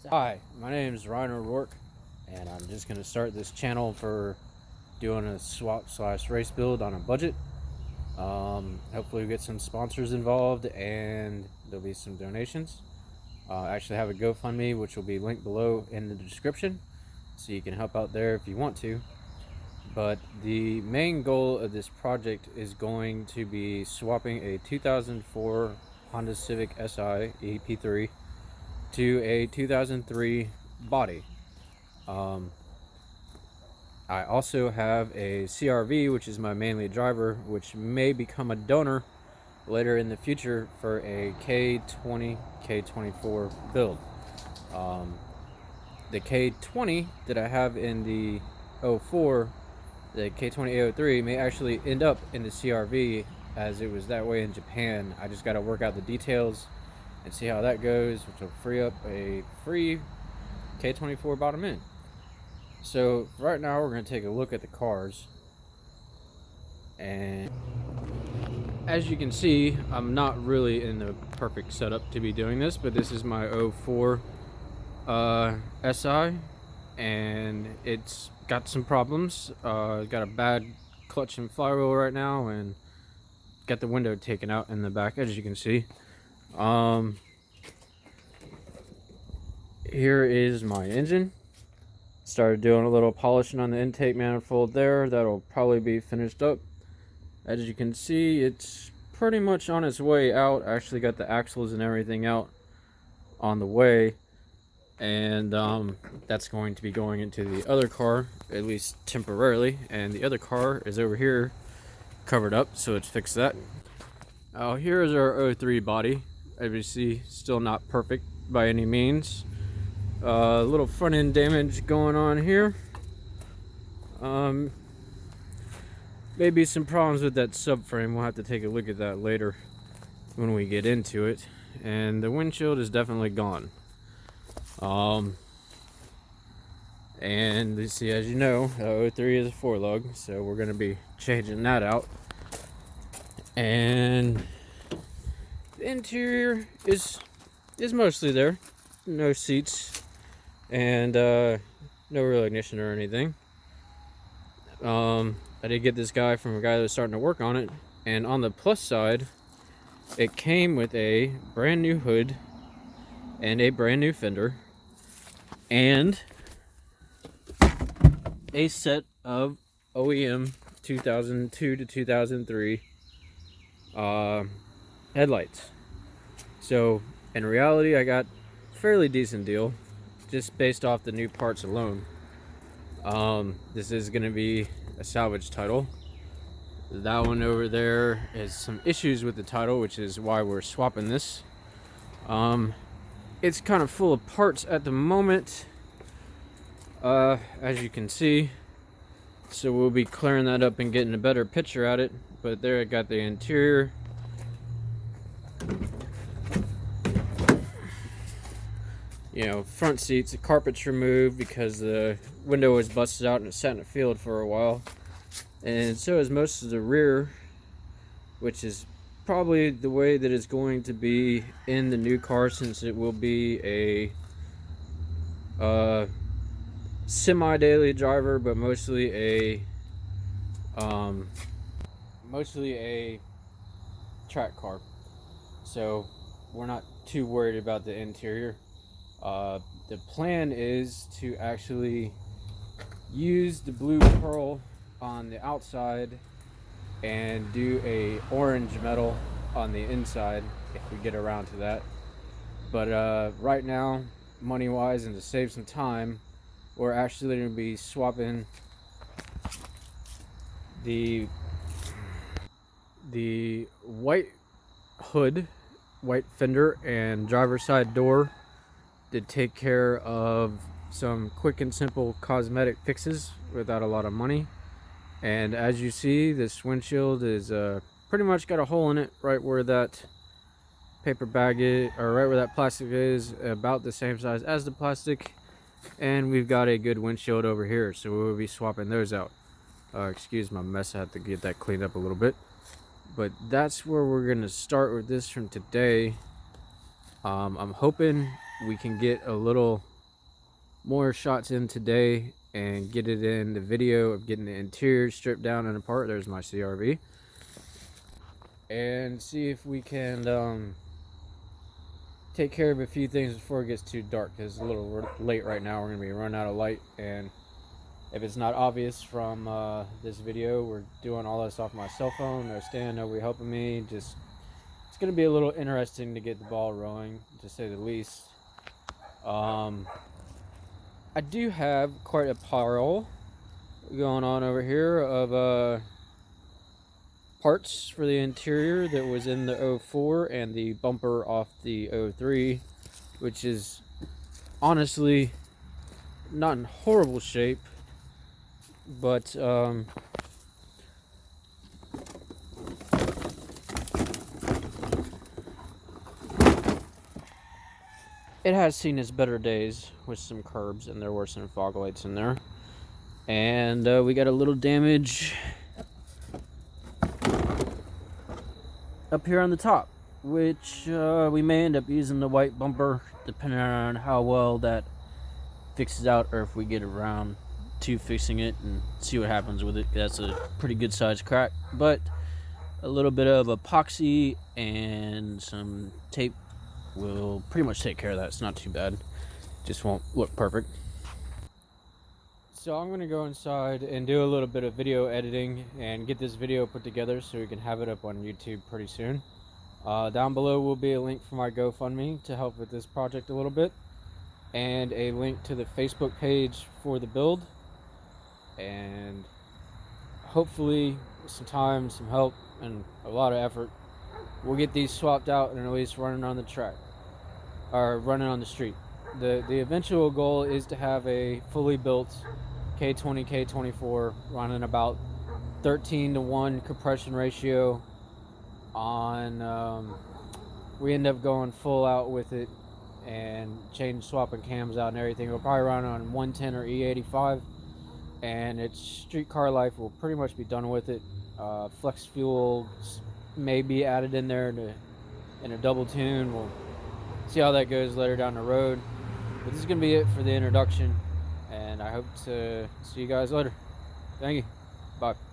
Hi, my name is Ryan O'Rourke, and I'm just going to start this channel for doing a swap/race build on a budget. Hopefully we get some sponsors involved and there'll be some donations. I actually have a GoFundMe, which will be linked below in the description, so you can help out there if you want to. But the main goal of this project is going to be swapping a 2004 Honda Civic Si ep3 to a 2003 body. I also have a CRV, which is my mainly driver, which may become a donor later in the future for a K20, K24 build. The K20 that I have in the 04, the K20 A03, may actually end up in the CRV, as it was that way in Japan. I just got to work out the details and see how that goes, which will free up a free K24 bottom end. So right now we're going to take a look at the cars, and as you can see, I'm not really in the perfect setup to be doing this, but this is my 04 SI, and it's got some problems. Got a bad clutch and flywheel right now, and got the window taken out in the back, as you can see. Here is my engine. Started doing a little polishing on the intake manifold there. That'll probably be finished up. As you can see, it's pretty much on its way out. I actually got the axles and everything out on the way, and that's going to be going into the other car, at least temporarily, and the other car is over here covered up, so let's fix that. Here is our 03 body. As you see, still not perfect by any means. A little front end damage going on here. Maybe some problems with that subframe. We'll have to take a look at that later when we get into it. And the windshield is definitely gone. And you see, as you know, 03 is a 4-lug, so we're going to be changing that out. And the interior is mostly there. No seats and no real ignition or anything. I did get this guy from a guy that was starting to work on it, and on the plus side, it came with a brand new hood and a brand new fender and a set of OEM 2002 to 2003 headlights. So in reality, I got a fairly decent deal just based off the new parts alone. This is going to be a salvage title. That one over there has some issues with the title, which is why we're swapping this. It's kind of full of parts at the moment, as you can see, so we'll be clearing that up and getting a better picture at it. But there I got the interior. You know, front seats, the carpet's removed because the window was busted out and it sat in the field for a while. And so is most of the rear, which is probably the way that it's going to be in the new car, since it will be a semi-daily driver, but mostly a track car. So we're not too worried about the interior. The plan is to actually use the blue pearl on the outside and do a orange metal on the inside if we get around to that. But right now, money wise and to save some time, we're actually going to be swapping the white hood, white fender, and driver's side door to take care of some quick and simple cosmetic fixes without a lot of money. And as you see, this windshield is pretty much got a hole in it right where that paper bag is, or right where that plastic is, about the same size as the plastic. And we've got a good windshield over here, so we'll be swapping those out. Excuse my mess, I have to get that cleaned up a little bit. But that's where we're gonna start with this from today. I'm hoping we can get a little more shots in today and get it in the video of getting the interior stripped down and apart. There's my CRV. And see if we can take care of a few things before it gets too dark, because it's a little late right now. We're going to be running out of light, and if it's not obvious from this video, we're doing all this off my cell phone. No stand, nobody helping me. Just, it's going to be a little interesting to get the ball rolling, to say the least. I do have quite a pile going on over here of parts for the interior that was in the 04 and the bumper off the 03, which is honestly not in horrible shape, but it has seen its better days with some curbs, and there were some fog lights in there. And we got a little damage up here on the top, which we may end up using the white bumper depending on how well that fixes out, or if we get around to fixing it and see what happens with it. That's a pretty good sized crack, but a little bit of epoxy and some tape will pretty much take care of that. It's not too bad, just won't look perfect. So I'm going to go inside and do a little bit of video editing and get this video put together so we can have it up on YouTube pretty soon. Down below will be a link for my GoFundMe to help with this project a little bit, and a link to the Facebook page for the build. And hopefully with some time, some help, and a lot of effort, we'll get these swapped out and at least running on the track, or running on the street. The eventual goal is to have a fully built K20, K24 running about 13-to-1 compression ratio on, we end up going full out with it and swapping cams out and everything. We'll probably run on 110 or E85, and its street car life will pretty much be done with it. Flex fuel may be added in there in a double tune. We'll see how that goes later down the road. But this is going to be it for the introduction, and I hope to see you guys later. Thank you. Bye.